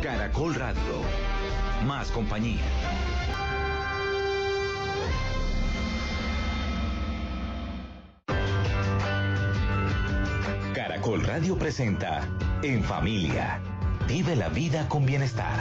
Caracol Radio. Más compañía. Caracol Radio presenta En Familia. Vive la vida con bienestar.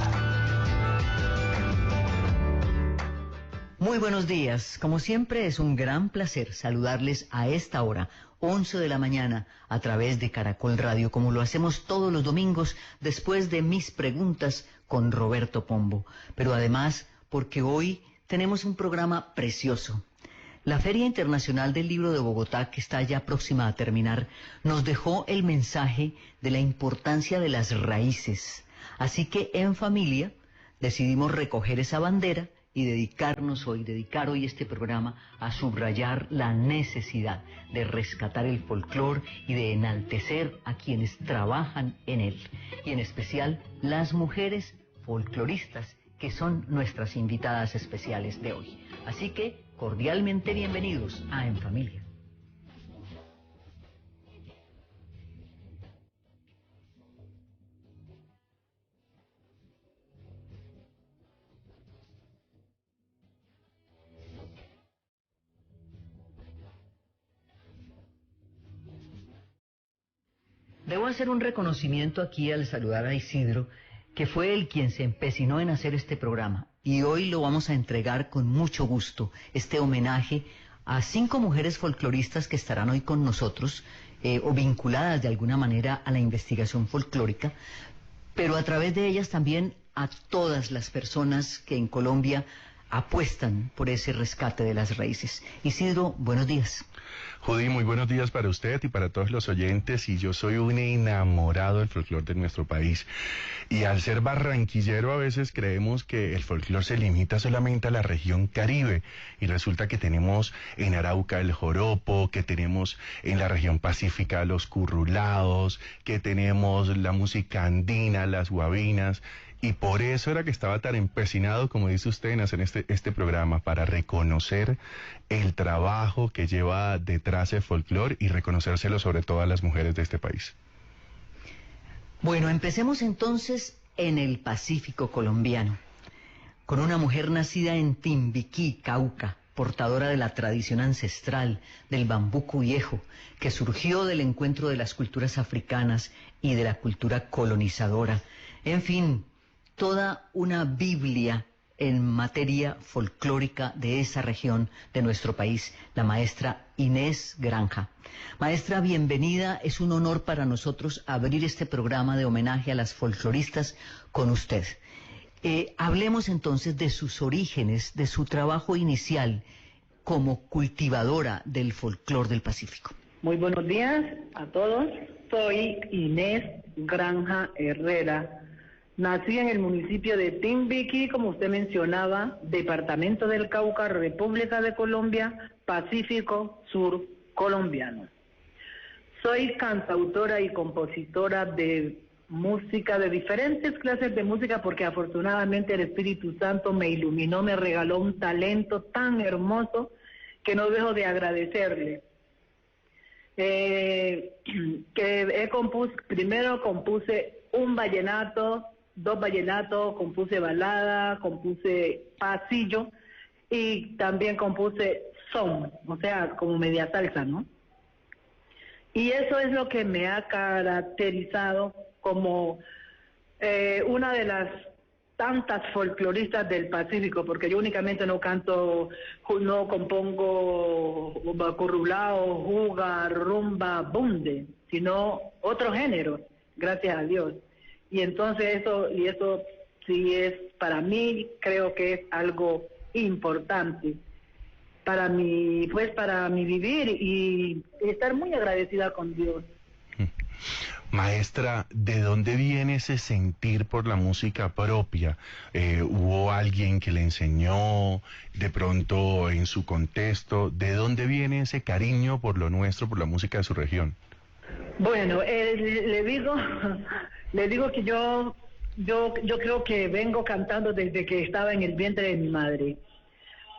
Muy buenos días. Como siempre, es un gran placer saludarles a esta hora, 11 de la mañana, a través de Caracol Radio, como lo hacemos todos los domingos después de Mis Preguntas con Roberto Pombo. Pero además, porque hoy tenemos un programa precioso. La Feria Internacional del Libro de Bogotá, que está ya próxima a terminar, nos dejó el mensaje de la importancia de las raíces. Así que en familia decidimos recoger esa bandera y dedicar hoy este programa a subrayar la necesidad de rescatar el folclor y de enaltecer a quienes trabajan en él, y en especial las mujeres folcloristas, que son nuestras invitadas especiales de hoy. Así que, cordialmente bienvenidos a En Familia. Debo hacer un reconocimiento aquí al saludar a Isidro, que fue el quien se empecinó en hacer este programa, y hoy lo vamos a entregar con mucho gusto, este homenaje a 5 mujeres folcloristas que estarán hoy con nosotros, o vinculadas de alguna manera a la investigación folclórica, pero a través de ellas también a todas las personas que en Colombia apuestan por ese rescate de las raíces. Isidro, buenos días. Judy, muy buenos días para usted y para todos los oyentes, y yo soy un enamorado del folclore de nuestro país. Y al ser barranquillero a veces creemos que el folclore se limita solamente a la región Caribe, y resulta que tenemos en Arauca el joropo, que tenemos en la región pacífica los currulados, que tenemos la música andina, las guabinas. Y por eso era que estaba tan empecinado, como dice usted, en hacer este programa, para reconocer el trabajo que lleva detrás el folclore y reconocérselo sobre todo a las mujeres de este país. Bueno, empecemos entonces en el Pacífico colombiano, con una mujer nacida en Timbiquí, Cauca, portadora de la tradición ancestral del bambuco viejo, que surgió del encuentro de las culturas africanas y de la cultura colonizadora. En fin, toda una Biblia en materia folclórica de esa región de nuestro país, la maestra Inés Granja. Maestra, bienvenida, es un honor para nosotros abrir este programa de homenaje a las folcloristas con usted. Hablemos entonces de sus orígenes, de su trabajo inicial como cultivadora del folclor del Pacífico. Muy buenos días a todos, soy Inés Granja Herrera. Nací en el municipio de Timbiquí, como usted mencionaba, departamento del Cauca, República de Colombia, Pacífico Sur colombiano. Soy cantautora y compositora de música, de diferentes clases de música, porque afortunadamente el Espíritu Santo me iluminó, me regaló un talento tan hermoso que no dejo de agradecerle. Primero compuse un vallenato, 2 vallenatos, compuse balada, compuse pasillo y también compuse son, o sea, como media salsa, ¿no? Y eso es lo que me ha caracterizado como una de las tantas folcloristas del Pacífico, porque yo únicamente no compongo currulao, juga, rumba, bunde, sino otro género, gracias a Dios. Y entonces eso sí es, para mí, creo que es algo importante para mi vivir y estar muy agradecida con Dios. Maestra, ¿de dónde viene ese sentir por la música propia? ¿Hubo alguien que le enseñó, de pronto en su contexto? ¿De dónde viene ese cariño por lo nuestro, por la música de su región? Bueno, le digo que yo creo que vengo cantando desde que estaba en el vientre de mi madre,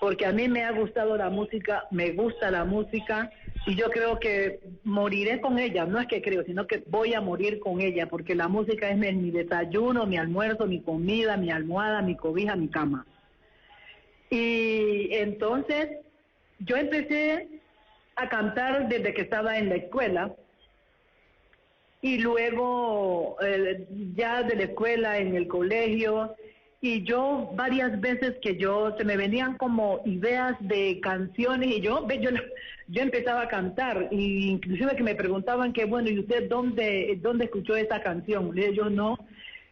porque a mí me ha gustado la música, me gusta la música, Y yo creo que moriré con ella, no es que creo, sino que voy a morir con ella, porque la música es mi desayuno, mi almuerzo, mi comida, mi almohada, mi cobija, mi cama. Y entonces yo empecé a cantar desde que estaba en la escuela, y luego ya de la escuela, en el colegio, y yo varias veces que se me venían como ideas de canciones, y yo empezaba a cantar, y inclusive que me preguntaban que bueno, ¿y usted dónde escuchó esa canción? Le dije yo, no,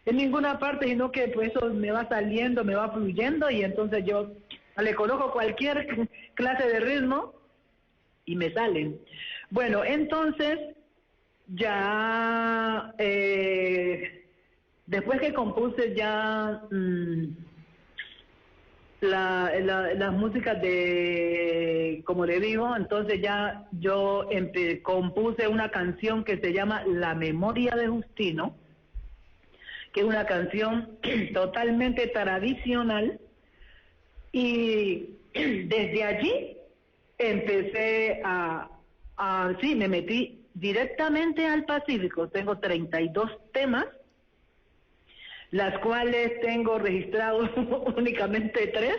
en ninguna parte, sino que pues eso me va saliendo, me va fluyendo, y entonces yo le coloco cualquier clase de ritmo y me salen. Bueno, entonces ya después que compuse ya las músicas de, como le digo, entonces ya yo compuse una canción que se llama La Memoria de Justino, que es una canción totalmente tradicional, y desde allí empecé sí, me metí directamente al Pacífico. Tengo 32 temas, las cuales tengo registrados únicamente 3,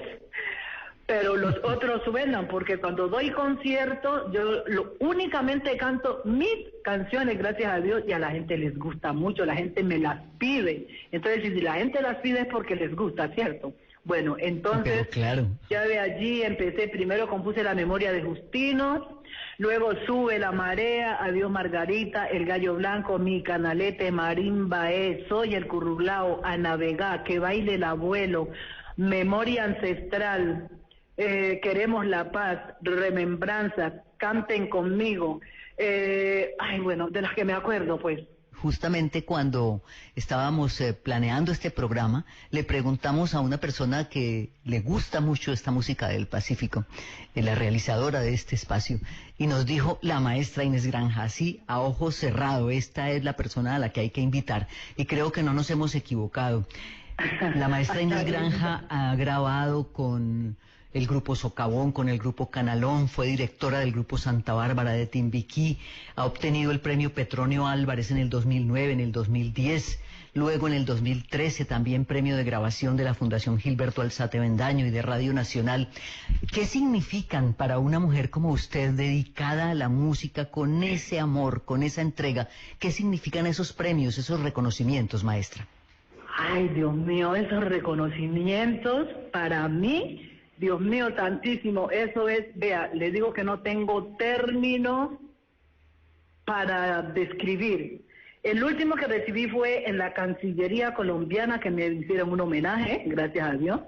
pero los otros suenan, porque cuando doy conciertos, yo únicamente canto mis canciones, gracias a Dios, y a la gente les gusta mucho, la gente me las pide. Entonces, si la gente las pide es porque les gusta, ¿cierto? Bueno, entonces, claro, ya de allí empecé, primero compuse La Memoria de Justino, luego Sube la Marea, Adiós Margarita, El Gallo Blanco, Mi Canalete, Marimba, Soy el Curruglao, A Navegar, Que Baile el Abuelo, Memoria Ancestral, Queremos la Paz, Remembranza, Canten Conmigo, bueno, de las que me acuerdo, pues. Justamente cuando estábamos planeando este programa, le preguntamos a una persona que le gusta mucho esta música del Pacífico, la realizadora de este espacio, y nos dijo la maestra Inés Granja, así a ojo cerrado, esta es la persona a la que hay que invitar, y creo que no nos hemos equivocado. La maestra Inés Granja ha grabado con el grupo Socavón, con el grupo Canalón, fue directora del grupo Santa Bárbara de Timbiquí, ha obtenido el premio Petronio Álvarez en el 2009, en el 2010, luego en el 2013 también premio de grabación de la Fundación Gilberto Alzate Bendaño y de Radio Nacional. ¿Qué significan para una mujer como usted, dedicada a la música, con ese amor, con esa entrega? ¿Qué significan esos premios, esos reconocimientos, maestra? Ay, Dios mío, esos reconocimientos para mí, Dios mío santísimo, eso es, vea, le digo que no tengo términos para describir. El último que recibí fue en la Cancillería colombiana, que me hicieron un homenaje, gracias a Dios.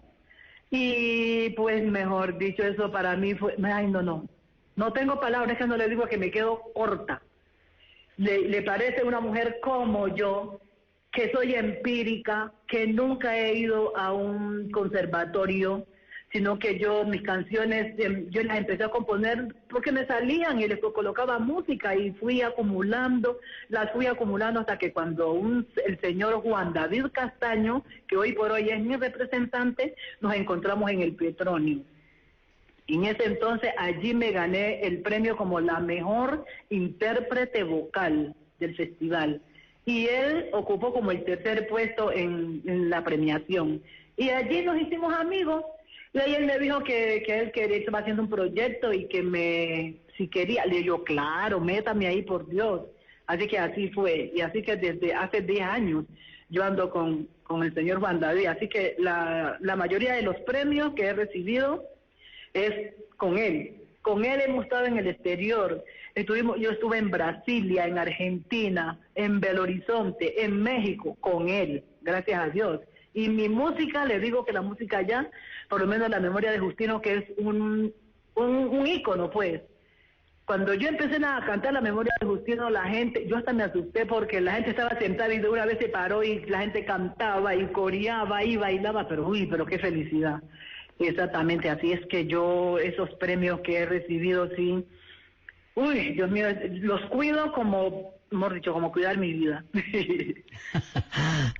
Y pues, mejor dicho, eso para mí fue, ay, no tengo palabras, que no le digo que me quedo corta. Le parece una mujer como yo, que soy empírica, que nunca he ido a un conservatorio, sino que mis canciones, yo las empecé a componer porque me salían y les colocaba música y las fui acumulando hasta que cuando el señor Juan David Castaño, que hoy por hoy es mi representante, nos encontramos en el Petronio. Y en ese entonces allí me gané el premio como la mejor intérprete vocal del festival. Y él ocupó como el 3er puesto en la premiación. Y allí nos hicimos amigos. Y ahí él me dijo que él estaba haciendo un proyecto y que si quería, le digo, claro, métame ahí, por Dios. Así que así fue. Y así que desde hace 10 años yo ando con el señor Juan David. Así que la mayoría de los premios que he recibido es con él. Con él hemos estado en el exterior. Yo estuve en Brasilia, en Argentina, en Belo Horizonte, en México, con él, gracias a Dios. Y mi música, le digo que la música allá, por lo menos La Memoria de Justino, que es un ícono, pues. Cuando yo empecé a cantar La Memoria de Justino, la gente, yo hasta me asusté porque la gente estaba sentada y de una vez se paró y la gente cantaba y coreaba y bailaba, pero qué felicidad. Exactamente, así es que yo, esos premios que he recibido, sí, Dios mío, los cuido como mejor dicho, como cuidar mi vida.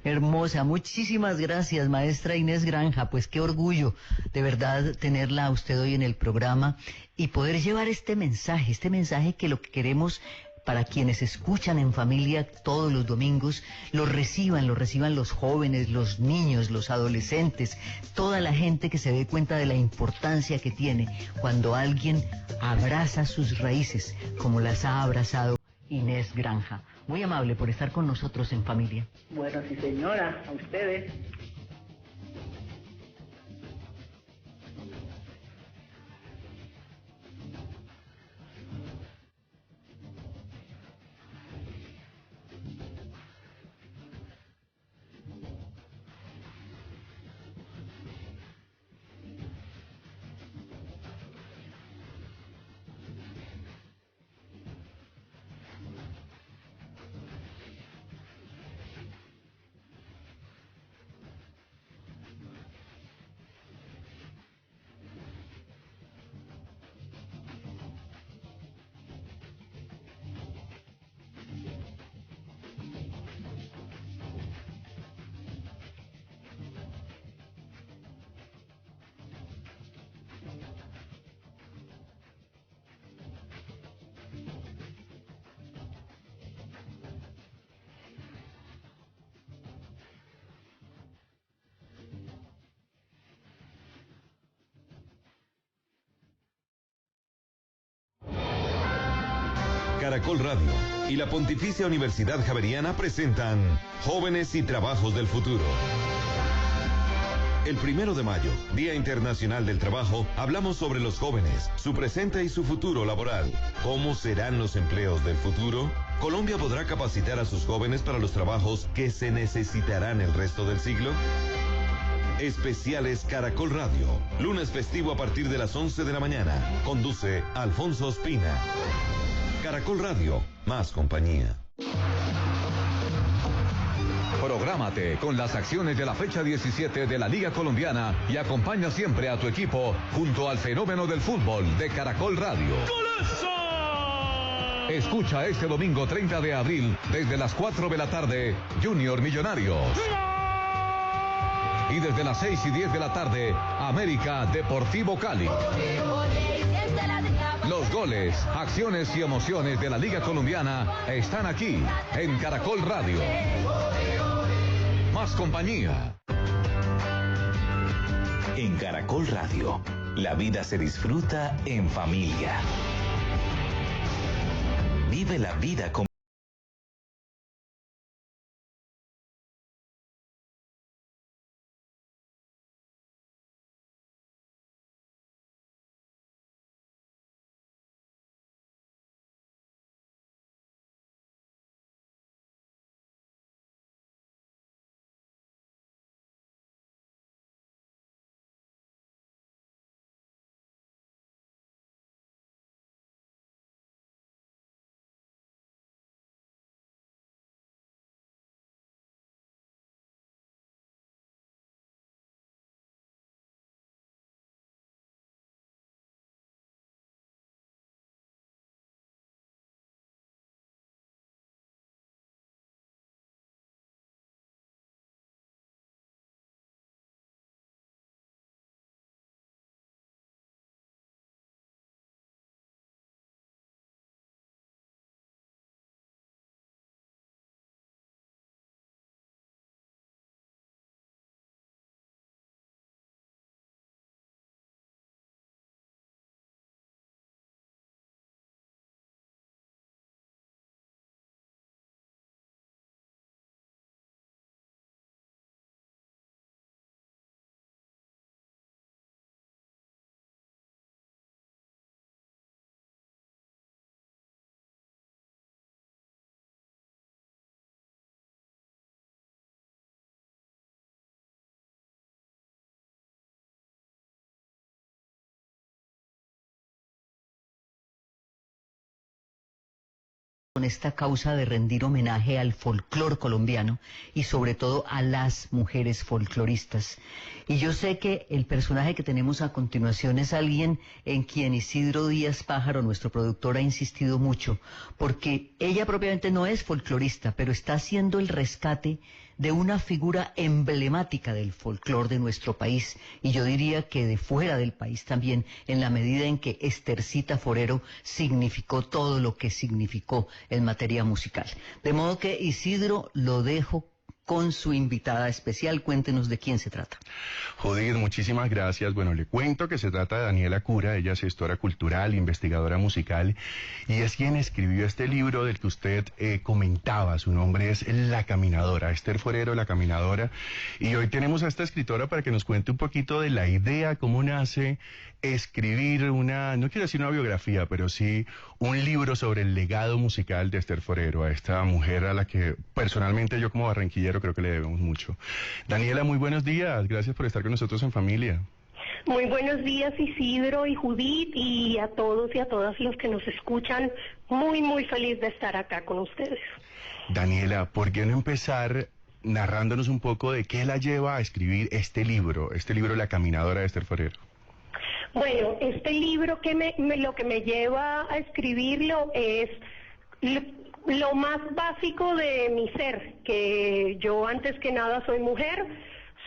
Hermosa, muchísimas gracias, maestra Inés Granja. Pues qué orgullo, de verdad, tenerla a usted hoy en el programa y poder llevar este mensaje que lo que queremos para quienes escuchan en familia todos los domingos, lo reciban los jóvenes, los niños, los adolescentes, toda la gente que se dé cuenta de la importancia que tiene cuando alguien abraza sus raíces, como las ha abrazado Inés Granja. Muy amable por estar con nosotros en familia. Bueno, sí señora, a ustedes. Caracol Radio y la Pontificia Universidad Javeriana presentan Jóvenes y Trabajos del Futuro. El 1 de mayo, Día Internacional del Trabajo, hablamos sobre los jóvenes, su presente y su futuro laboral. ¿Cómo serán los empleos del futuro? ¿Colombia podrá capacitar a sus jóvenes para los trabajos que se necesitarán el resto del siglo? Especiales Caracol Radio, lunes festivo a partir de las 11 de la mañana. Conduce Alfonso Ospina. Caracol Radio, más compañía. Prográmate con las acciones de la fecha 17 de la Liga Colombiana y acompaña siempre a tu equipo junto al fenómeno del fútbol de Caracol Radio. ¡Golazo! Escucha este domingo 30 de abril desde las 4 de la tarde, Junior Millonarios. Y desde las 6:10 de la tarde, América Deportivo Cali. Los goles, acciones y emociones de la Liga Colombiana están aquí en Caracol Radio. Más compañía. En Caracol Radio, la vida se disfruta en familia. Vive la vida con con esta causa de rendir homenaje al folclor colombiano y sobre todo a las mujeres folcloristas. Y yo sé que el personaje que tenemos a continuación es alguien en quien Isidro Díaz Pájaro, nuestro productor, ha insistido mucho, porque ella propiamente no es folclorista, pero está haciendo el rescate de una figura emblemática del folclor de nuestro país, y yo diría que de fuera del país también, en la medida en que Estercita Forero significó todo lo que significó en materia musical. De modo que, Isidro, lo dejo con su invitada especial. Cuéntenos de quién se trata. Judith, muchísimas gracias. Bueno, le cuento que se trata de Daniela Cura. Ella es gestora cultural, investigadora musical, y es quien escribió este libro del que usted comentaba. Su nombre es La Caminadora, Ester Forero, La Caminadora. Y hoy tenemos a esta escritora para que nos cuente un poquito de la idea, cómo nace escribir no quiero decir una biografía, pero sí un libro sobre el legado musical de Ester Forero, a esta mujer a la que personalmente yo como barranquillero creo que le debemos mucho. Daniela, muy buenos días, gracias por estar con nosotros en Familia. Muy buenos días, Isidro y Judith, y a todos y a todas los que nos escuchan. Muy, muy feliz de estar acá con ustedes. Daniela, ¿por qué no empezar narrándonos un poco de qué la lleva a escribir este libro La Caminadora de Ester Forero? Bueno, este libro lo que me lleva a escribirlo es lo más básico de mi ser, que yo antes que nada soy mujer,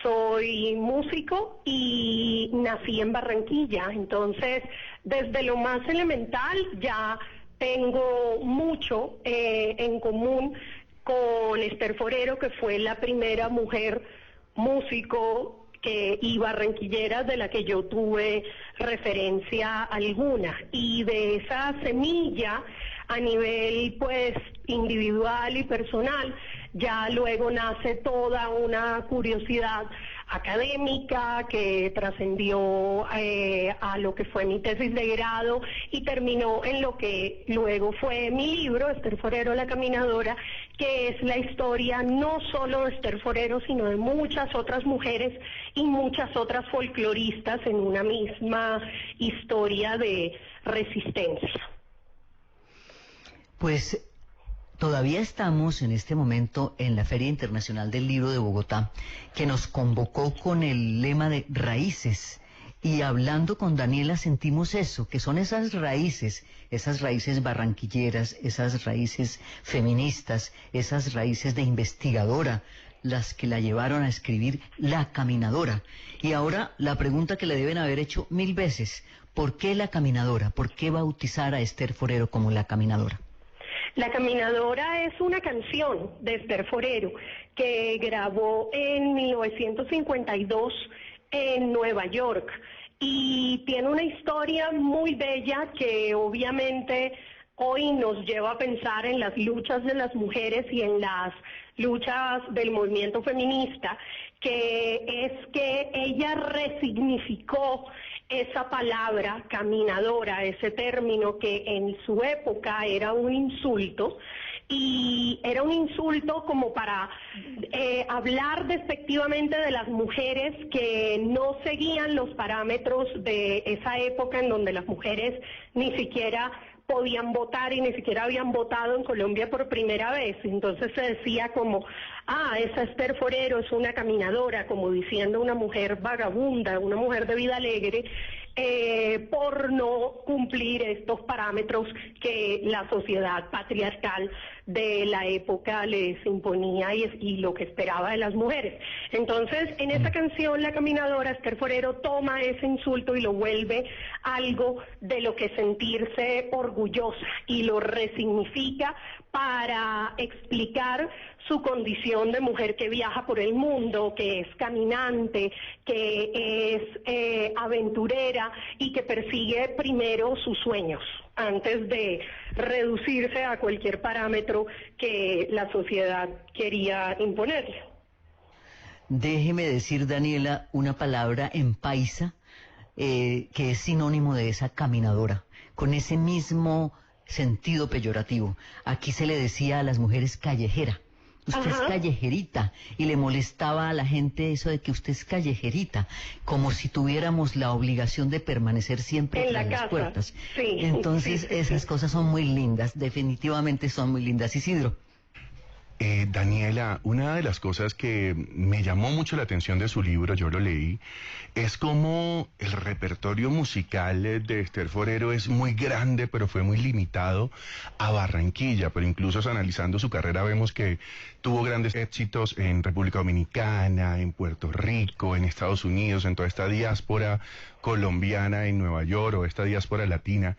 soy músico y nací en Barranquilla. Entonces, desde lo más elemental ya tengo mucho en común con Ester Forero, que fue la primera mujer músico y barranquillera de la que yo tuve referencia alguna, y de esa semilla a nivel pues individual y personal ya luego nace toda una curiosidad académica que trascendió a lo que fue mi tesis de grado y terminó en lo que luego fue mi libro, Ester Forero, La Caminadora, que es la historia no solo de Ester Forero, sino de muchas otras mujeres y muchas otras folcloristas en una misma historia de resistencia. Pues todavía estamos en este momento en la Feria Internacional del Libro de Bogotá, que nos convocó con el lema de Raíces. Y hablando con Daniela sentimos eso, que son esas raíces barranquilleras, esas raíces feministas, esas raíces de investigadora, las que la llevaron a escribir La Caminadora. Y ahora la pregunta que le deben haber hecho 1000 veces, ¿por qué La Caminadora? ¿Por qué bautizar a Ester Forero como La Caminadora? La Caminadora es una canción de Ester Forero que grabó en 1952 en Nueva York, y tiene una historia muy bella que obviamente hoy nos lleva a pensar en las luchas de las mujeres y en las luchas del movimiento feminista, que es que ella resignificó esa palabra caminadora, ese término que en su época era un insulto, y era un insulto como para hablar despectivamente de las mujeres que no seguían los parámetros de esa época en donde las mujeres ni siquiera podían votar y ni siquiera habían votado en Colombia por primera vez. Entonces se decía como, esa Ester Forero es una caminadora, como diciendo una mujer vagabunda, una mujer de vida alegre, por no cumplir estos parámetros que la sociedad patriarcal de la época les imponía y lo que esperaba de las mujeres. Entonces, en esta canción, La Caminadora, Ester Forero toma ese insulto y lo vuelve algo de lo que sentirse orgullosa y lo resignifica para explicar su condición de mujer que viaja por el mundo, que es caminante, que es aventurera y que persigue primero sus sueños antes de reducirse a cualquier parámetro que la sociedad quería imponerle. Déjeme decir, Daniela, una palabra en paisa que es sinónimo de esa caminadora, con ese mismo sentido peyorativo. Aquí se le decía a las mujeres callejera. usted es callejerita, y le molestaba a la gente eso de que usted es callejerita, como si tuviéramos la obligación de permanecer siempre en tras la las casa. puertas. Sí, Entonces, sí. esas cosas son muy lindas, definitivamente son muy lindas. Isidro. Daniela, una de las cosas que me llamó mucho la atención de su libro, yo lo leí, es como el repertorio musical de Esther Forero es muy grande, pero fue muy limitado a Barranquilla, pero incluso analizando su carrera vemos que tuvo grandes éxitos en República Dominicana, en Puerto Rico, en Estados Unidos, en toda esta diáspora colombiana en Nueva York o esta diáspora latina.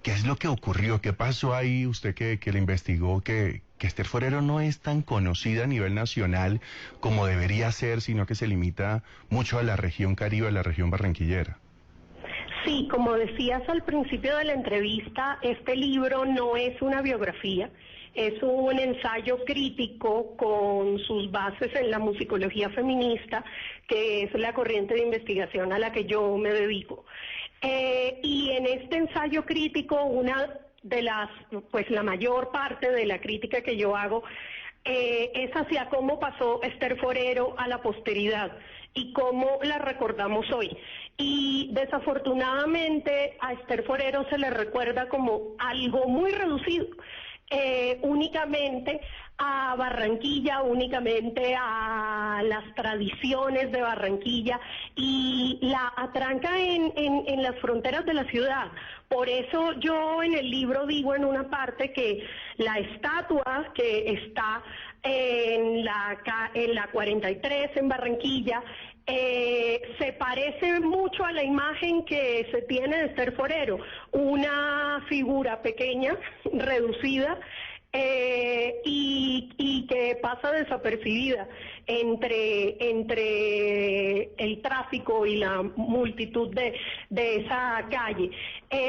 ¿Qué es lo que ocurrió? ¿Qué pasó ahí? Usted que le investigó, que Esther Forero no es tan conocida a nivel nacional como debería ser, sino que se limita mucho a la región Caribe, a la región barranquillera. Sí, como decías al principio de la entrevista, este libro no es una biografía, es un ensayo crítico con sus bases en la musicología feminista, que es la corriente de investigación a la que yo me dedico. Y en este ensayo crítico, una de las, pues la mayor parte de la crítica que yo hago es hacia cómo pasó Esther Forero a la posteridad y cómo la recordamos hoy. Y desafortunadamente a Esther Forero se le recuerda como algo muy reducido, únicamente a Barranquilla, únicamente a las tradiciones de Barranquilla, y la atranca en las fronteras de la ciudad. Por eso yo en el libro digo en una parte que la estatua que está en la 43 en Barranquilla se parece mucho a la imagen que se tiene de Esther Forero, una figura pequeña, reducida, y que pasa desapercibida entre el tráfico y la multitud de esa calle.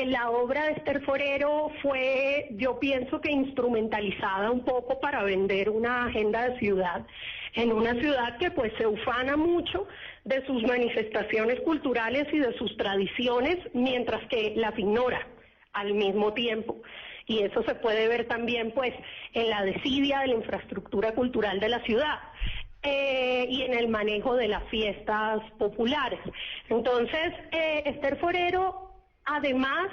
La obra de Esther Forero fue, yo pienso que instrumentalizada un poco para vender una agenda de ciudad, en una ciudad que pues se ufana mucho de sus manifestaciones culturales y de sus tradiciones, mientras que las ignora al mismo tiempo. Y eso se puede ver también pues en la desidia de la infraestructura cultural de la ciudad y en el manejo de las fiestas populares. Entonces, Esther Forero además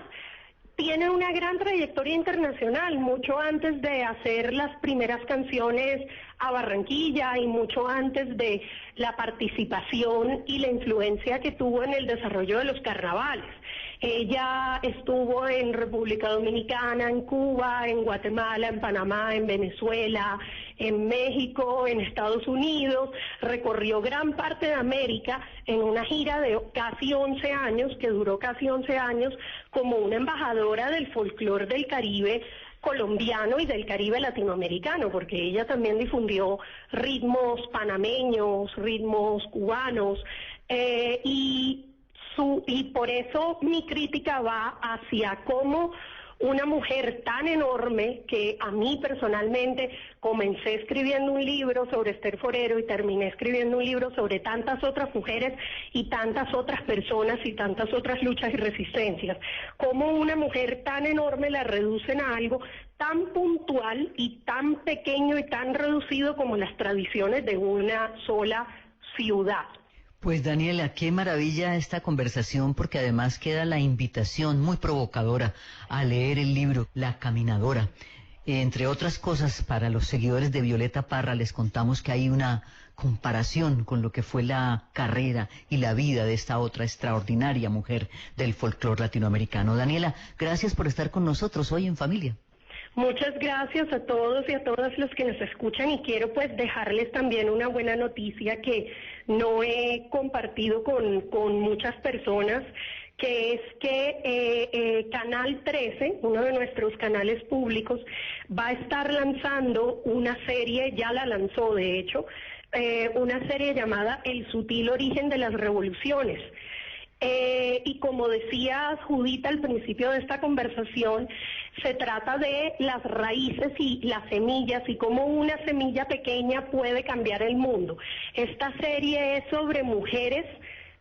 tiene una gran trayectoria internacional, mucho antes de hacer las primeras canciones a Barranquilla y mucho antes de la participación y la influencia que tuvo en el desarrollo de los carnavales. Ella estuvo en República Dominicana, en Cuba, en Guatemala, en Panamá, en Venezuela, en México, en Estados Unidos, recorrió gran parte de América en una gira de casi 11 años, que duró casi 11 años, como una embajadora del folclore del Caribe colombiano y del Caribe latinoamericano, porque ella también difundió ritmos panameños, ritmos cubanos, y por eso mi crítica va hacia cómo una mujer tan enorme, que a mí personalmente comencé escribiendo un libro sobre Esther Forero y terminé escribiendo un libro sobre tantas otras mujeres y tantas otras personas y tantas otras luchas y resistencias, cómo una mujer tan enorme la reducen a algo tan puntual y tan pequeño y tan reducido como las tradiciones de una sola ciudad. Pues Daniela, qué maravilla esta conversación, porque además queda la invitación muy provocadora a leer el libro La Caminadora. Entre otras cosas, para los seguidores de Violeta Parra les contamos que hay una comparación con lo que fue la carrera y la vida de esta otra extraordinaria mujer del folclore latinoamericano. Daniela, gracias por estar con nosotros hoy en Familia. Muchas gracias a todos y a todas los que nos escuchan, y quiero pues dejarles también una buena noticia que no he compartido con muchas personas, que es que Canal 13, uno de nuestros canales públicos, va a estar lanzando una serie, ya la lanzó de hecho, una serie llamada El sutil origen de las revoluciones. Y como decía Judita al principio de esta conversación, se trata de las raíces y las semillas y cómo una semilla pequeña puede cambiar el mundo. Esta serie es sobre mujeres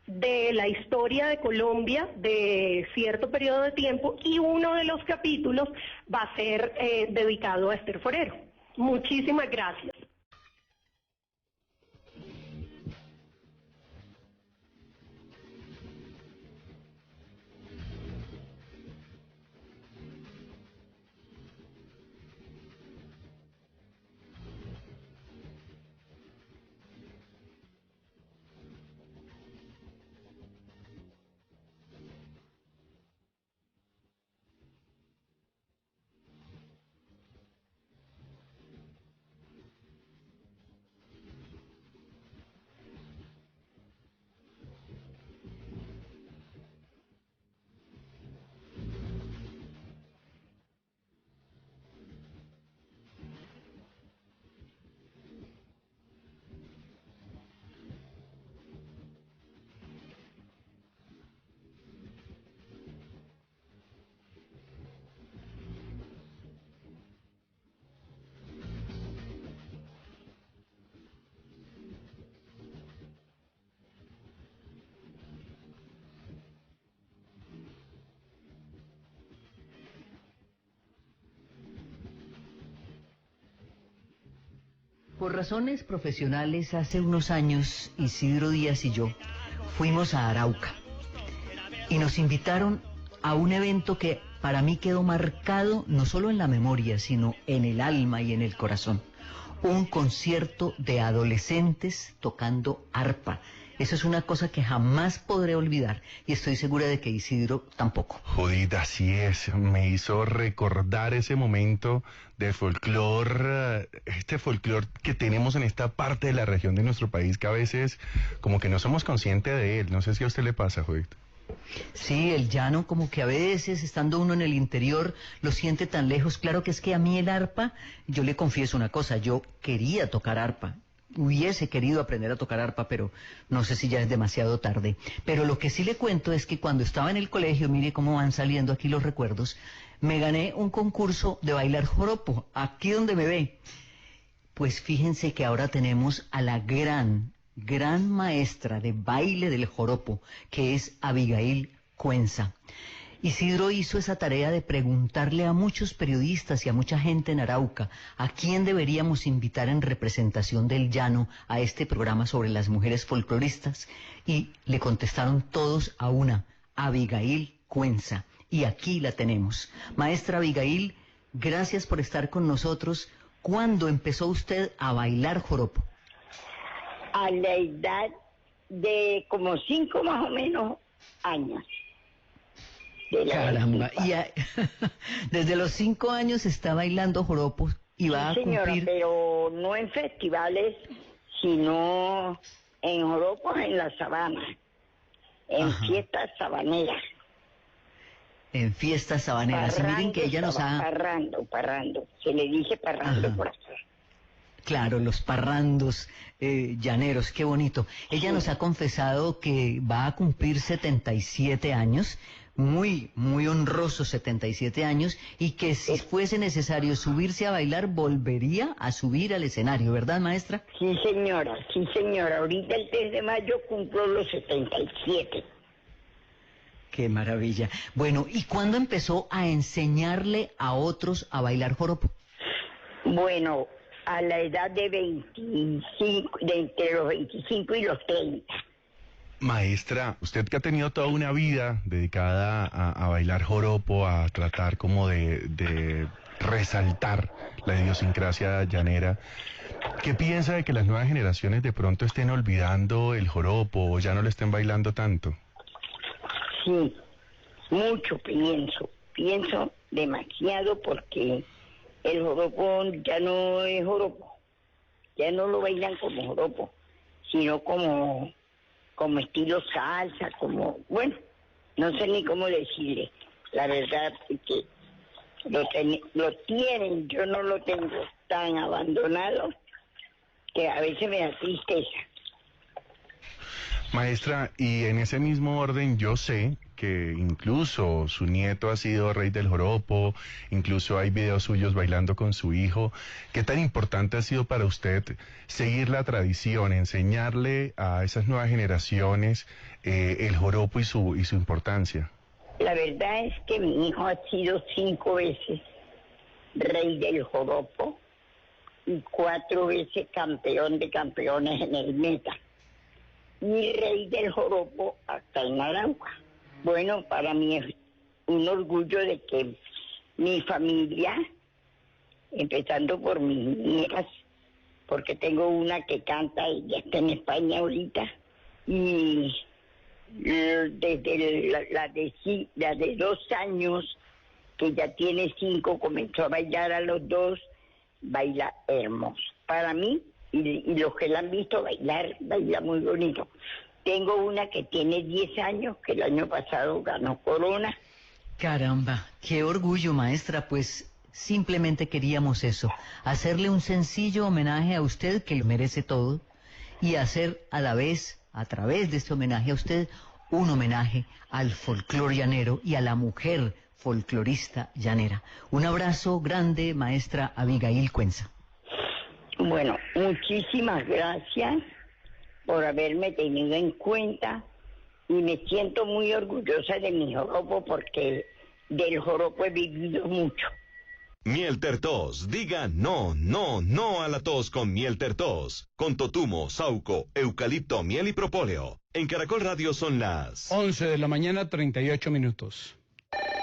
de la historia de Colombia de cierto periodo de tiempo, y uno de los capítulos va a ser dedicado a Esther Forero. Muchísimas gracias. Por razones profesionales, hace unos años, Isidro Díaz y yo fuimos a Arauca y nos invitaron a un evento que para mí quedó marcado no solo en la memoria, sino en el alma y en el corazón. Un concierto de adolescentes tocando arpa. Eso es una cosa que jamás podré olvidar y estoy segura de que Isidro tampoco. Judith, así es, me hizo recordar ese momento de folclor, este folclor que tenemos en esta parte de la región de nuestro país que a veces como que no somos conscientes de él. No sé si a usted le pasa, Judith. Sí, el llano como que a veces, estando uno en el interior, lo siente tan lejos. Claro que es que a mí el arpa, yo le confieso una cosa, yo quería tocar arpa. Hubiese querido aprender a tocar arpa, pero no sé si ya es demasiado tarde. Pero lo que sí le cuento es que cuando estaba en el colegio, mire cómo van saliendo aquí los recuerdos, me gané un concurso de bailar joropo, aquí donde me ve. Pues fíjense que ahora tenemos a la gran maestra de baile del joropo, que es Abigail Cuenza. Isidro hizo esa tarea de preguntarle a muchos periodistas y a mucha gente en Arauca a quién deberíamos invitar en representación del llano a este programa sobre las mujeres folcloristas y le contestaron todos a una, Abigail Cuenza. Y aquí la tenemos. Maestra Abigail, gracias por estar con nosotros. ¿Cuándo empezó usted a bailar joropo? A la edad de como 5 más o menos años. Caramba, y desde los 5 años está bailando joropo y va a señora, cumplir... pero no en festivales, sino en joropos en la sabana, en fiestas sabaneras. En fiestas sabaneras. Y miren que ella nos ha... Parrando, se le dice parrando por acá. Claro, los parrandos llaneros, qué bonito. Ella nos ha confesado que va a cumplir 77 años, muy honrosos 77 años, y que si fuese necesario subirse a bailar, volvería a subir al escenario, ¿verdad, maestra? Sí, señora. Ahorita el 3 de mayo cumplo los 77. Qué maravilla. Bueno, ¿y cuándo empezó a enseñarle a otros a bailar joropo? Bueno, a la edad de 25, de entre los 25 y los 30. Maestra, usted que ha tenido toda una vida dedicada a bailar joropo, a tratar como de resaltar la idiosincrasia llanera, ¿qué piensa de que las nuevas generaciones de pronto estén olvidando el joropo o ya no lo estén bailando tanto? Sí, mucho pienso demasiado porque el joropo ya no es joropo, ya no lo bailan como joropo, sino como estilo salsa, bueno, no sé ni cómo decirle, la verdad que lo tienen, yo no lo tengo tan abandonado que a veces me da tristeza. Maestra, y en ese mismo orden yo sé que incluso su nieto ha sido rey del joropo, incluso hay videos suyos bailando con su hijo. ¿Qué tan importante ha sido para usted seguir la tradición, enseñarle a esas nuevas generaciones el joropo y su importancia? La verdad es que mi hijo ha sido 5 veces rey del joropo y 4 veces campeón de campeones en el meta. Y rey del joropo hasta en Arauca. Bueno, para mí es un orgullo de que mi familia, empezando por mis nietas, porque tengo una que canta y ya está en España ahorita, y desde la de 2 años, que ya tiene 5, comenzó a bailar a los 2, baila hermoso. Para mí, y los que la han visto bailar, baila muy bonito. Tengo una que tiene 10 años, que el año pasado ganó corona. Caramba, qué orgullo, maestra, pues simplemente queríamos eso, hacerle un sencillo homenaje a usted, que lo merece todo, y hacer a la vez, a través de este homenaje a usted, un homenaje al folclor llanero y a la mujer folclorista llanera. Un abrazo grande, maestra Abigail Cuenza. Bueno, muchísimas gracias por haberme tenido en cuenta y me siento muy orgullosa de mi joropo porque del joropo he vivido mucho. Miel Tertos, diga no, no, no a la tos con Miel Tertos. Con totumo, sauco, eucalipto, miel y propóleo. En Caracol Radio son las 11 de la mañana, 38 minutos.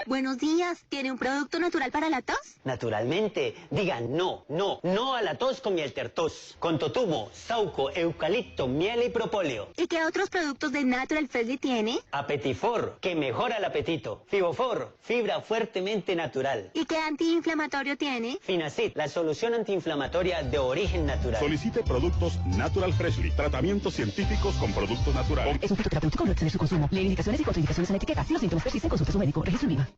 Buenos días, ¿tiene un producto natural para la tos? Naturalmente, digan no, no, no a la tos con Miel Tertos. Con totumo, sauco, eucalipto, miel y propóleo. ¿Y qué otros productos de Natural Freshly tiene? Apetifor, que mejora el apetito. Fibofor, fibra fuertemente natural. ¿Y qué antiinflamatorio tiene? Finacid, la solución antiinflamatoria de origen natural. Solicite productos Natural Freshly, tratamientos científicos con productos naturales. Es un fitoterapéutico, no exceder su consumo. Lee indicaciones y contraindicaciones en la etiqueta. Si los síntomas persisten, consulte a su médico. Registro en IVA.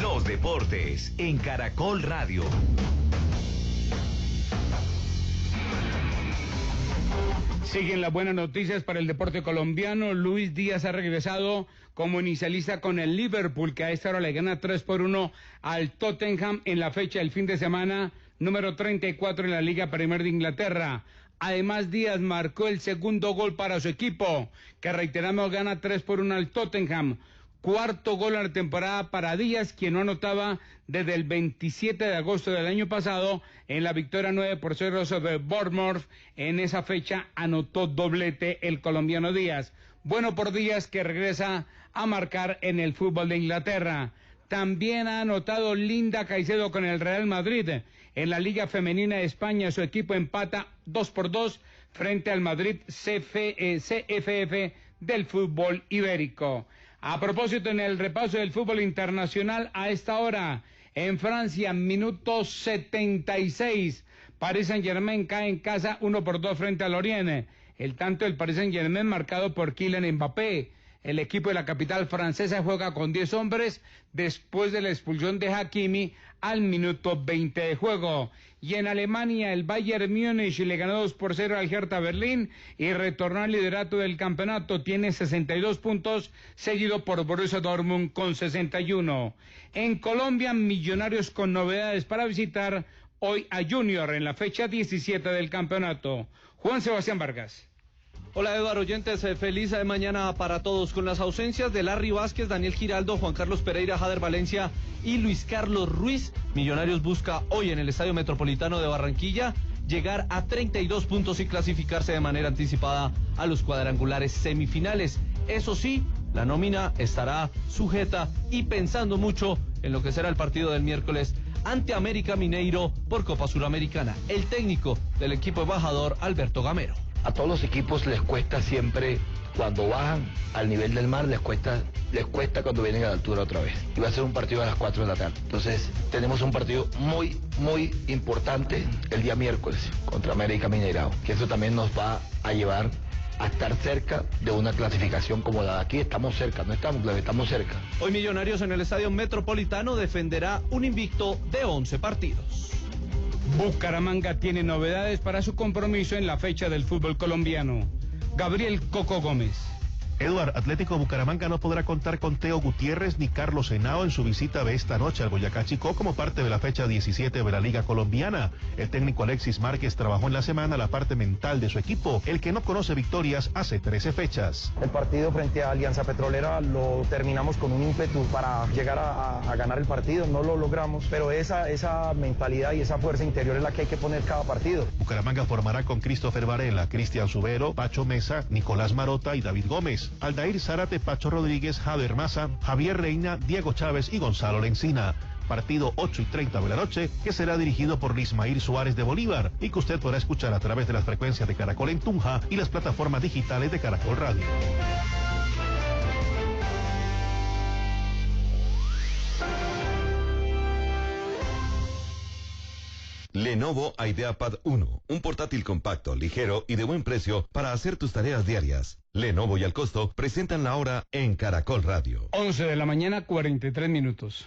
Los deportes en Caracol Radio. Siguen las buenas noticias para el deporte colombiano. Luis Díaz ha regresado como inicialista con el Liverpool, que a esta hora le gana 3-1 al Tottenham en la fecha del fin de semana número 34 en la Liga Premier de Inglaterra. Además, Díaz marcó el segundo gol para su equipo, que reiteramos gana 3-1 al Tottenham. Cuarto gol en la temporada para Díaz, quien no anotaba desde el 27 de agosto del año pasado en la victoria 9-0 sobre Bournemouth. En esa fecha anotó doblete el colombiano Díaz. Bueno por Díaz, que regresa a marcar en el fútbol de Inglaterra. También ha anotado Linda Caicedo con el Real Madrid. En la Liga Femenina de España, su equipo empata 2-2 frente al Madrid CFF del fútbol ibérico. A propósito, en el repaso del fútbol internacional a esta hora, en Francia, minuto 76, Paris Saint-Germain cae en casa 1-2 frente al Lorient. El tanto del Paris Saint-Germain marcado por Kylian Mbappé. El equipo de la capital francesa juega con 10 hombres después de la expulsión de Hakimi al minuto 20 de juego. Y en Alemania, el Bayern Múnich le ganó 2-0 al Hertha Berlín y retornó al liderato del campeonato. Tiene 62 puntos, seguido por Borussia Dortmund con 61. En Colombia, Millonarios con novedades para visitar hoy a Junior en la fecha 17 del campeonato. Juan Sebastián Vargas. Hola Eduardo, oyentes, feliz mañana para todos. Con las ausencias de Larry Vázquez, Daniel Giraldo, Juan Carlos Pereira, Jader Valencia y Luis Carlos Ruiz, Millonarios busca hoy en el Estadio Metropolitano de Barranquilla llegar a 32 puntos y clasificarse de manera anticipada a los cuadrangulares semifinales. Eso sí, la nómina estará sujeta y pensando mucho en lo que será el partido del miércoles ante América Mineiro por Copa Suramericana. El técnico del equipo embajador, Alberto Gamero. A todos los equipos les cuesta siempre, cuando bajan al nivel del mar, les cuesta cuando vienen a la altura otra vez. Y va a ser un partido a las 4 de la tarde. Entonces, tenemos un partido muy, muy importante el día miércoles contra América Mineirao, que eso también nos va a llevar a estar cerca de una clasificación como la de aquí. Estamos cerca, no estamos, estamos cerca. Hoy Millonarios en el Estadio Metropolitano defenderá un invicto de 11 partidos. Bucaramanga tiene novedades para su compromiso en la fecha del fútbol colombiano. Gabriel Coco Gómez. Eduard, Atlético Bucaramanga no podrá contar con Teo Gutiérrez ni Carlos Henao en su visita de esta noche al Boyacá Chicó como parte de la fecha 17 de la Liga Colombiana. El técnico Alexis Márquez trabajó en la semana la parte mental de su equipo, el que no conoce victorias hace 13 fechas. El partido frente a Alianza Petrolera lo terminamos con un ímpetu para llegar a ganar el partido, no lo logramos, pero esa mentalidad y esa fuerza interior es la que hay que poner cada partido. Bucaramanga formará con Christopher Varela, Cristian Subero, Pacho Mesa, Nicolás Marota y David Gómez. Aldair Zárate, Pacho Rodríguez, Javier Maza, Javier Reina, Diego Chávez y Gonzalo Lencina. Partido 8:30 de la noche, que será dirigido por Lismair Suárez de Bolívar y que usted podrá escuchar a través de las frecuencias de Caracol en Tunja y las plataformas digitales de Caracol Radio. Lenovo IdeaPad 1, un portátil compacto, ligero y de buen precio para hacer tus tareas diarias. Lenovo y Al Costo presentan la hora en Caracol Radio. 11 de la mañana, 43 minutos.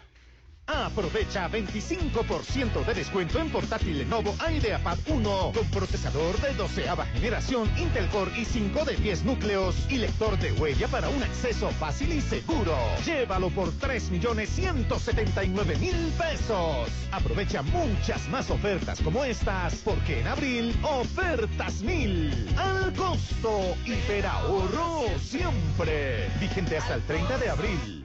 Aprovecha 25% de descuento en portátil Lenovo IdeaPad 1 con procesador de 12ª generación Intel Core i5 de 10 núcleos y lector de huella para un acceso fácil y seguro. Llévalo por 3.179.000 pesos. Aprovecha muchas más ofertas como estas, porque en abril, ofertas 1000. Al Costo, hiperahorro siempre. Vigente hasta el 30 de abril.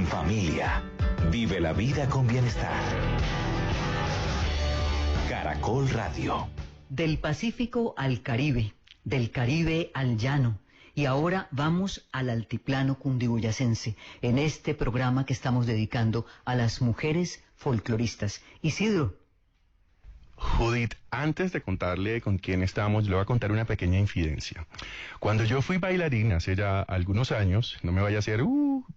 familia. Vive la vida con bienestar. Caracol Radio. Del Pacífico al Caribe, del Caribe al llano. Y ahora vamos al altiplano cundiboyacense, en este programa que estamos dedicando a las mujeres folcloristas. Isidro. Judith, antes de contarle con quién estamos, le voy a contar una pequeña infidencia. Cuando yo fui bailarín hace ya algunos años, no me vaya a hacer,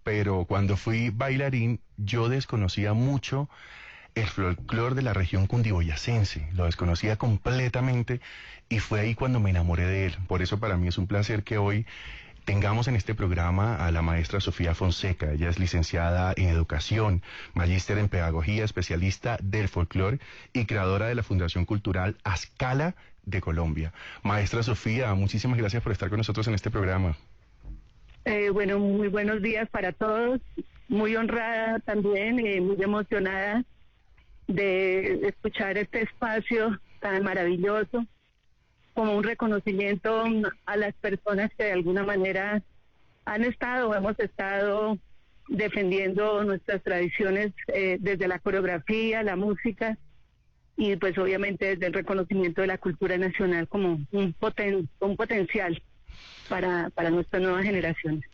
pero cuando fui bailarín, yo desconocía mucho el folclore de la región cundiboyacense, lo desconocía completamente y fue ahí cuando me enamoré de él. Por eso para mí es un placer que hoy tengamos en este programa a la maestra Sofía Fonseca. Ella es licenciada en Educación, magíster en Pedagogía, especialista del folclore y creadora de la Fundación Cultural Azcala de Colombia. Maestra Sofía, muchísimas gracias por estar con nosotros en este programa. Bueno, muy buenos días para todos. Muy honrada también, muy emocionada de escuchar este espacio tan maravilloso, como un reconocimiento a las personas que de alguna manera han estado o hemos estado defendiendo nuestras tradiciones desde la coreografía, la música y pues obviamente desde el reconocimiento de la cultura nacional como un potencial para nuestras nuevas generaciones.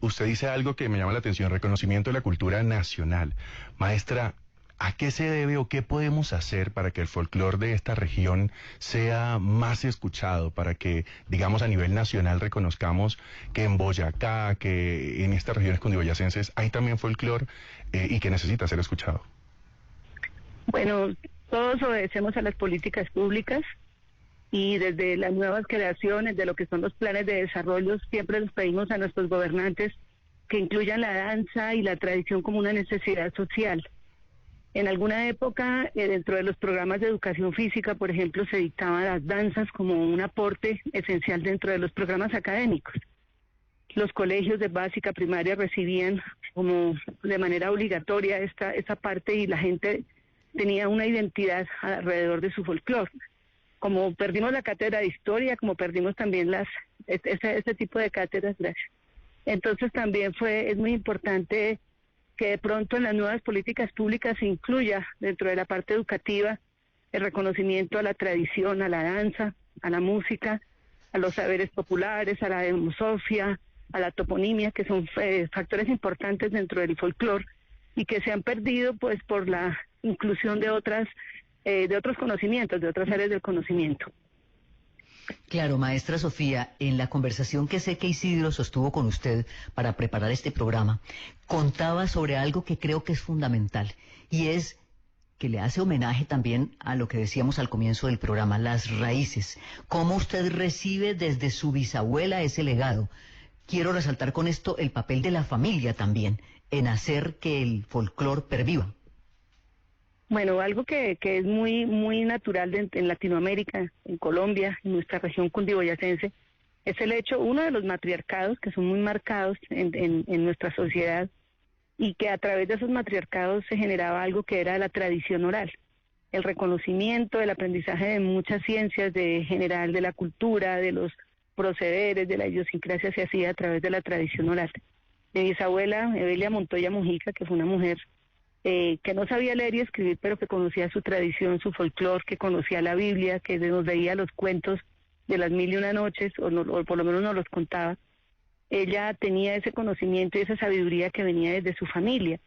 Usted dice algo que me llama la atención, reconocimiento de la cultura nacional. Maestra, ¿a qué se debe o qué podemos hacer para que el folclore de esta región sea más escuchado, para que, digamos, a nivel nacional reconozcamos que en Boyacá, que en estas regiones cundiboyacenses hay también folclore y que necesita ser escuchado? Bueno, todos obedecemos a las políticas públicas y desde las nuevas creaciones de lo que son los planes de desarrollo siempre les pedimos a nuestros gobernantes que incluyan la danza y la tradición como una necesidad social. En alguna época, dentro de los programas de educación física, por ejemplo, se dictaban las danzas como un aporte esencial dentro de los programas académicos. Los colegios de básica primaria recibían como de manera obligatoria esa parte y la gente tenía una identidad alrededor de su folclore. Como perdimos la cátedra de historia, como perdimos también ese tipo de cátedras, gracias. Entonces también es muy importante que de pronto en las nuevas políticas públicas se incluya dentro de la parte educativa el reconocimiento a la tradición, a la danza, a la música, a los saberes populares, a la demosofia, a la toponimia, que son factores importantes dentro del folclore y que se han perdido pues por la inclusión de otros conocimientos, de otras áreas del conocimiento. Claro, maestra Sofía, en la conversación que sé que Isidro sostuvo con usted para preparar este programa, contaba sobre algo que creo que es fundamental, y es que le hace homenaje también a lo que decíamos al comienzo del programa, las raíces, cómo usted recibe desde su bisabuela ese legado. Quiero resaltar con esto el papel de la familia también, en hacer que el folclore perviva. Bueno, algo que es muy natural en Latinoamérica, en Colombia, en nuestra región cundiboyacense, es el hecho, uno de los matriarcados que son muy marcados en nuestra sociedad y que a través de esos matriarcados se generaba algo que era la tradición oral, el reconocimiento, el aprendizaje de muchas ciencias de general, de la cultura, de los procederes, de la idiosincrasia se hacía a través de la tradición oral. Mi bisabuela, Evelia Montoya Mujica, que fue una mujer que no sabía leer y escribir, pero que conocía su tradición, su folclore, que conocía la Biblia, que nos leía los cuentos de las 1001 noches, o por lo menos nos los contaba. Ella tenía ese conocimiento y esa sabiduría que venía desde su familia.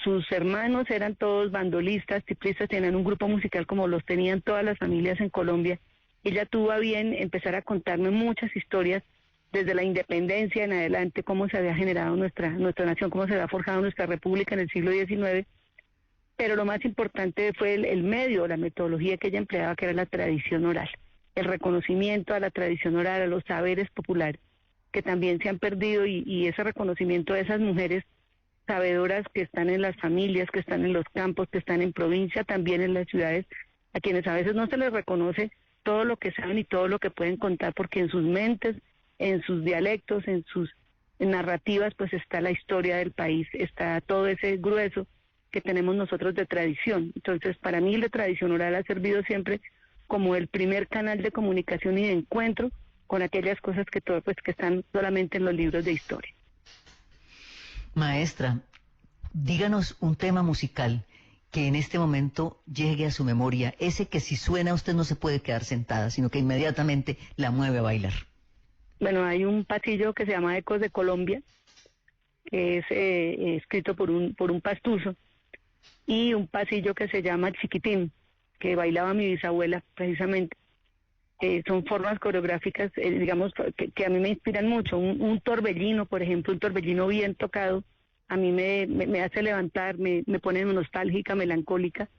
Sus hermanos eran todos bandolistas, tiplistas, tenían un grupo musical como los tenían todas las familias en Colombia. Ella tuvo a bien empezar a contarme muchas historias desde la independencia en adelante, cómo se había generado nuestra nación, cómo se había forjado nuestra república en el siglo XIX. Pero lo más importante fue el medio, la metodología que ella empleaba, que era la tradición oral, el reconocimiento a la tradición oral, a los saberes populares, que también se han perdido, y ese reconocimiento de esas mujeres sabedoras que están en las familias, que están en los campos, que están en provincia, también en las ciudades, a quienes a veces no se les reconoce todo lo que saben y todo lo que pueden contar, porque en sus mentes, en sus dialectos, en sus narrativas, pues está la historia del país, está todo ese grueso que tenemos nosotros de tradición. Entonces, para mí la tradición oral ha servido siempre como el primer canal de comunicación y de encuentro con aquellas cosas que están solamente en los libros de historia. Maestra, díganos un tema musical que en este momento llegue a su memoria, ese que si suena usted no se puede quedar sentada, sino que inmediatamente la mueve a bailar. Bueno, hay un pasillo que se llama Ecos de Colombia, que es escrito por un pastuso, y un pasillo que se llama Chiquitín, que bailaba mi bisabuela precisamente. Son formas coreográficas, digamos, que a mí me inspiran mucho. Un torbellino, por ejemplo, un torbellino bien tocado, a mí me hace levantar, me pone nostálgica, melancólica.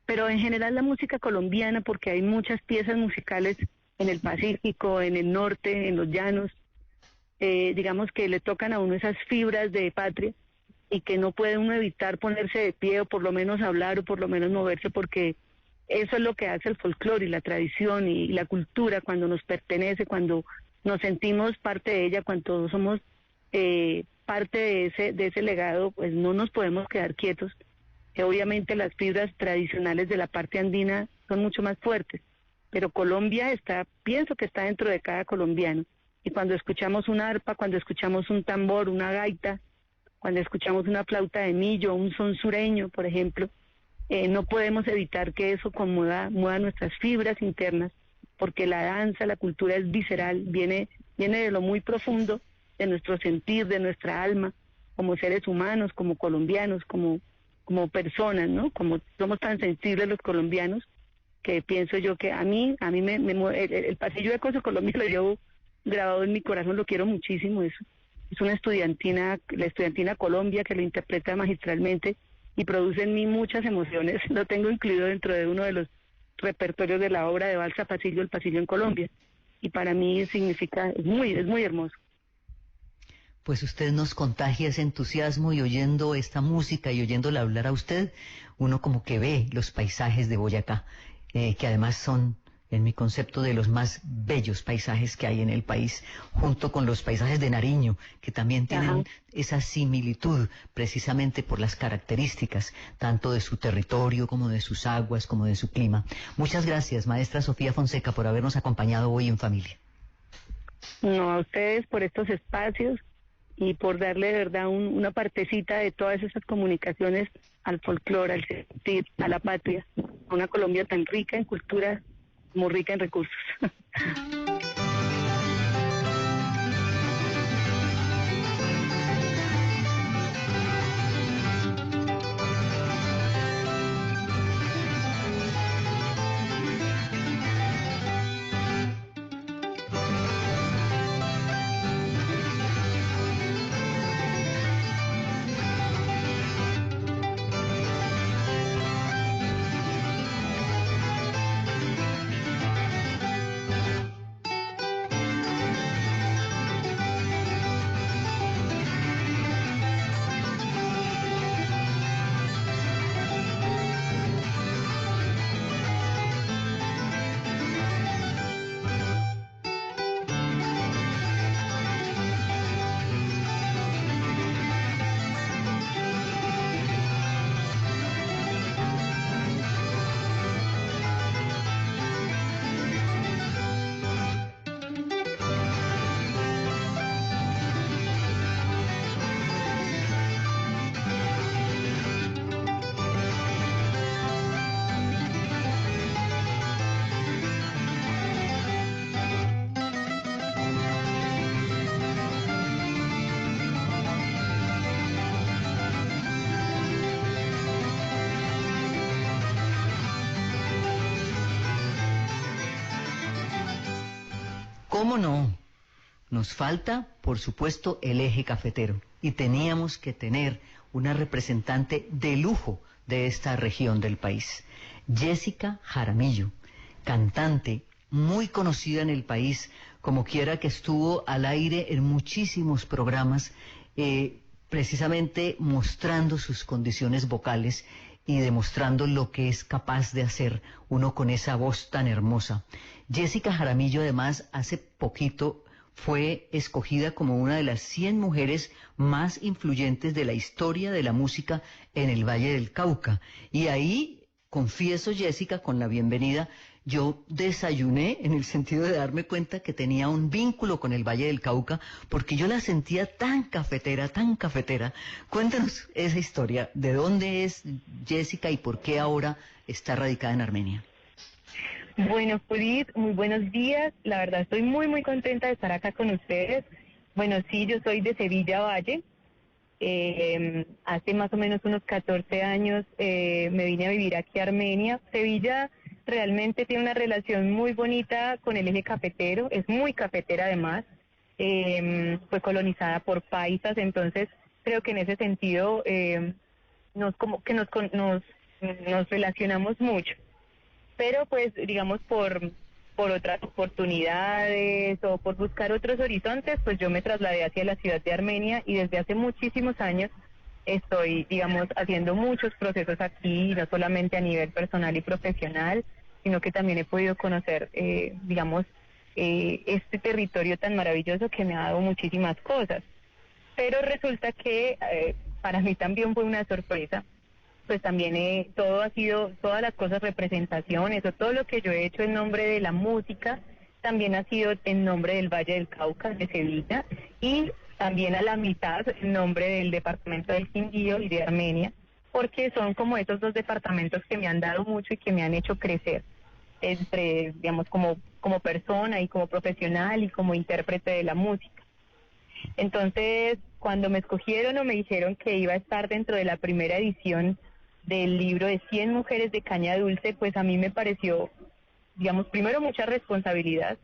Pero en general la música colombiana, porque hay muchas piezas musicales en el Pacífico, en el norte, en los llanos, digamos que le tocan a uno esas fibras de patria y que no puede uno evitar ponerse de pie o por lo menos hablar o por lo menos moverse, porque eso es lo que hace el folclore y la tradición y la cultura cuando nos pertenece, cuando nos sentimos parte de ella, cuando somos parte de ese legado, pues no nos podemos quedar quietos. Obviamente las fibras tradicionales de la parte andina son mucho más fuertes, pero Colombia pienso que está dentro de cada colombiano. Y cuando escuchamos una arpa, cuando escuchamos un tambor, una gaita, cuando escuchamos una flauta de millo, un son sureño, por ejemplo, no podemos evitar que eso mueva nuestras fibras internas, porque la danza, la cultura es visceral, viene de lo muy profundo de nuestro sentir, de nuestra alma, como seres humanos, como colombianos, como personas, ¿no? Como somos tan sensibles los colombianos, que pienso yo que a mí el pasillo de Ecos de Colombia lo llevo grabado en mi corazón, lo quiero muchísimo. Es una estudiantina, la estudiantina Colombia, que lo interpreta magistralmente y produce en mí muchas emociones. Lo tengo incluido dentro de uno de los repertorios de la obra de Balsa Pasillo, El Pasillo en Colombia, y para mí es muy hermoso. Pues usted nos contagia ese entusiasmo, y oyendo esta música y oyéndola hablar a usted, uno como que ve los paisajes de Boyacá, que además son, en mi concepto, de los más bellos paisajes que hay en el país, junto con los paisajes de Nariño, que también tienen esa similitud precisamente por las características, tanto de su territorio como de sus aguas, como de su clima. Muchas gracias, maestra Sofía Fonseca, por habernos acompañado hoy en Familia. No, a ustedes por estos espacios y por darle de verdad una partecita de todas esas comunicaciones al folclore, al sentir, a la patria, a una Colombia tan rica en cultura, muy rica en recursos. ¿Cómo no? Nos falta, por supuesto, el eje cafetero, y teníamos que tener una representante de lujo de esta región del país, Jessica Jaramillo, cantante muy conocida en el país, como quiera que estuvo al aire en muchísimos programas, precisamente mostrando sus condiciones vocales y demostrando lo que es capaz de hacer uno con esa voz tan hermosa. Jessica Jaramillo, además, hace poquito fue escogida como una de las 100 mujeres más influyentes de la historia de la música en el Valle del Cauca. Y ahí Confieso, Jessica, con la bienvenida, yo desayuné en el sentido de darme cuenta que tenía un vínculo con el Valle del Cauca, porque yo la sentía tan cafetera, tan cafetera. Cuéntanos esa historia, ¿de dónde es Jessica y por qué ahora está radicada en Armenia? Bueno, Judith, muy buenos días. La verdad, estoy muy, muy contenta de estar acá con ustedes. Bueno, sí, yo soy de Sevilla Valle. Hace más o menos unos 14 años me vine a vivir aquí a Armenia. Sevilla realmente tiene una relación muy bonita con el eje cafetero, es muy cafetera además, fue colonizada por paisas, entonces creo que en ese sentido nos relacionamos mucho. Pero pues digamos por otras oportunidades o por buscar otros horizontes, pues yo me trasladé hacia la ciudad de Armenia y desde hace muchísimos años estoy, digamos, haciendo muchos procesos aquí, no solamente a nivel personal y profesional, sino que también he podido conocer, este territorio tan maravilloso que me ha dado muchísimas cosas. Pero resulta que para mí también fue una sorpresa, pues también todas las cosas, representaciones o todo lo que yo he hecho en nombre de la música, también ha sido en nombre del Valle del Cauca, de Sevilla, y también a la mitad en nombre del departamento del Quindío y de Armenia, porque son como esos dos departamentos que me han dado mucho y que me han hecho crecer, digamos, como persona y como profesional y como intérprete de la música. Entonces, cuando me escogieron o me dijeron que iba a estar dentro de la primera edición del libro de 100 mujeres de caña dulce, pues a mí me pareció, digamos, primero mucha responsabilidad,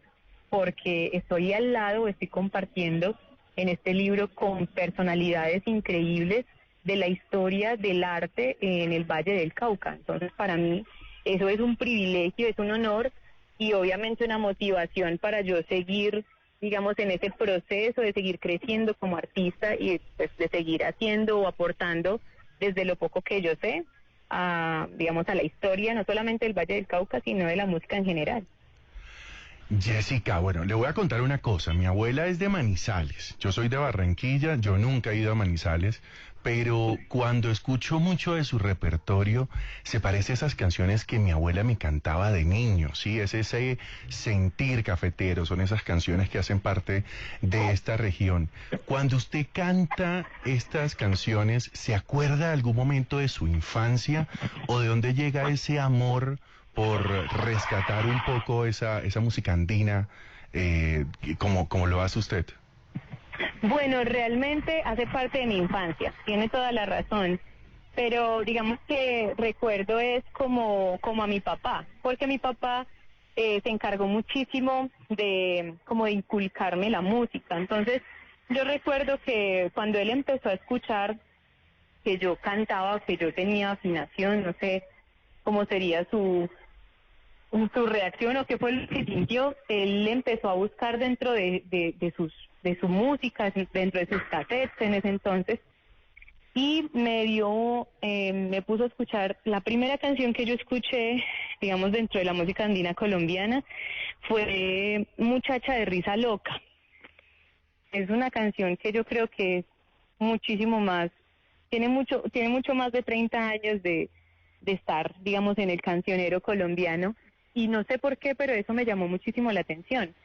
porque estoy al lado, estoy compartiendo en este libro con personalidades increíbles de la historia del arte en el Valle del Cauca. Entonces, para mí, eso es un privilegio, es un honor y obviamente una motivación para yo seguir, digamos, en ese proceso de seguir creciendo como artista y pues, de seguir haciendo o aportando desde lo poco que yo sé, digamos, a la historia, no solamente del Valle del Cauca, sino de la música en general. Jessica, bueno, le voy a contar una cosa. Mi abuela es de Manizales, yo soy de Barranquilla, yo nunca he ido a Manizales, pero cuando escucho mucho de su repertorio, se parece a esas canciones que mi abuela me cantaba de niño, ¿sí? Es ese sentir cafetero, son esas canciones que hacen parte de esta región. Cuando usted canta estas canciones, ¿se acuerda de algún momento de su infancia o de dónde llega ese amor por rescatar un poco esa música andina, como lo hace usted? Bueno, realmente hace parte de mi infancia, tiene toda la razón, pero digamos que recuerdo es como a mi papá, porque mi papá se encargó muchísimo de inculcarme la música. Entonces yo recuerdo que cuando él empezó a escuchar que yo cantaba, que yo tenía afinación, no sé cómo sería su reacción o qué fue lo que sintió, él empezó a buscar dentro de su música, dentro de sus cassettes en ese entonces, y me puso a escuchar. La primera canción que yo escuché, digamos, dentro de la música andina colombiana fue Muchacha de Risa Loca. Es una canción que yo creo que es muchísimo más, tiene mucho más de 30 años de estar, digamos, en el cancionero colombiano, y no sé por qué, pero eso me llamó muchísimo la atención.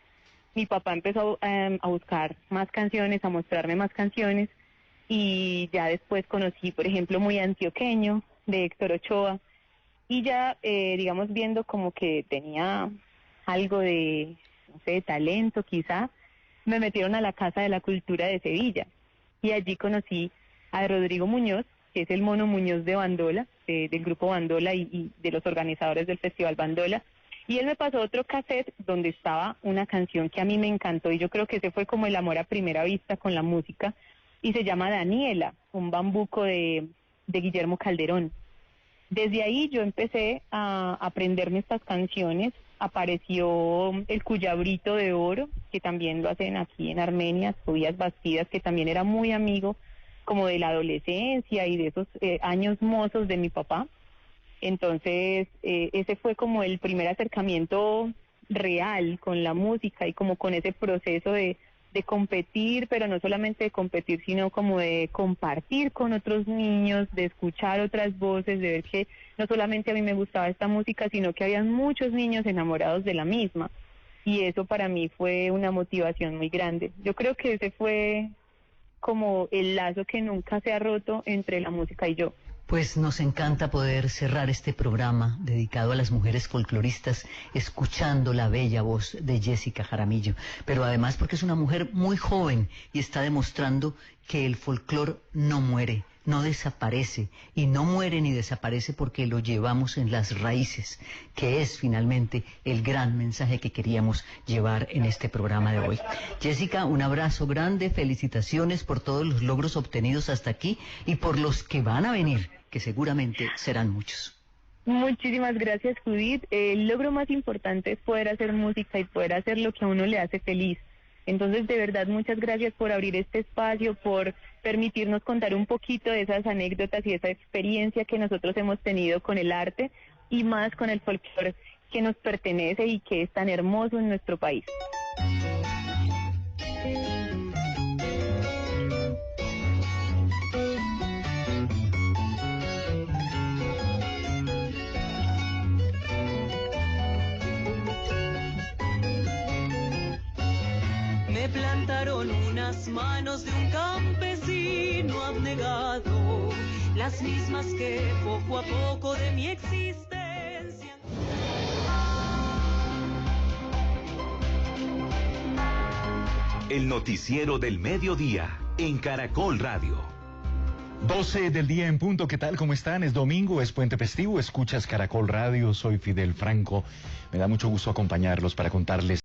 Mi papá empezó a buscar más canciones, a mostrarme más canciones, y ya después conocí, por ejemplo, Muy Antioqueño, de Héctor Ochoa, y ya, digamos, viendo como que tenía algo de, no sé, de talento quizá, me metieron a la Casa de la Cultura de Sevilla, y allí conocí a Rodrigo Muñoz, que es el Mono Muñoz de Bandola, del grupo Bandola y de los organizadores del Festival Bandola. Y él me pasó otro cassette donde estaba una canción que a mí me encantó, y yo creo que ese fue como el amor a primera vista con la música, y se llama Daniela, un bambuco de Guillermo Calderón. Desde ahí yo empecé a aprenderme estas canciones. Apareció el Cuyabrito de Oro, que también lo hacen aquí en Armenia, Tobias Bastidas, que también era muy amigo como de la adolescencia y de esos años mozos de mi papá. Entonces, ese fue como el primer acercamiento real con la música y como con ese proceso de competir, pero no solamente de competir, sino como de compartir con otros niños, de escuchar otras voces, de ver que no solamente a mí me gustaba esta música, sino que había muchos niños enamorados de la misma. Y eso para mí fue una motivación muy grande. Yo creo que ese fue como el lazo que nunca se ha roto entre la música y yo. Pues nos encanta poder cerrar este programa dedicado a las mujeres folcloristas escuchando la bella voz de Jessica Jaramillo, pero además porque es una mujer muy joven y está demostrando que el folclor no muere, no desaparece, y no muere ni desaparece porque lo llevamos en las raíces, que es finalmente el gran mensaje que queríamos llevar en este programa de hoy. Jessica, un abrazo grande, felicitaciones por todos los logros obtenidos hasta aquí y por los que van a venir, que seguramente serán muchos. Muchísimas gracias, Judith. El logro más importante es poder hacer música y poder hacer lo que a uno le hace feliz. Entonces, de verdad, muchas gracias por abrir este espacio, por permitirnos contar un poquito de esas anécdotas y esa experiencia que nosotros hemos tenido con el arte y más con el folclore que nos pertenece y que es tan hermoso en nuestro país. Me plantaron unas manos de un campesino abnegado, las mismas que poco a poco de mi existencia. El noticiero del mediodía en Caracol Radio. 12 del día en punto, ¿qué tal? ¿Cómo están? Es domingo, es puente festivo, escuchas Caracol Radio, soy Fidel Franco. Me da mucho gusto acompañarlos para contarles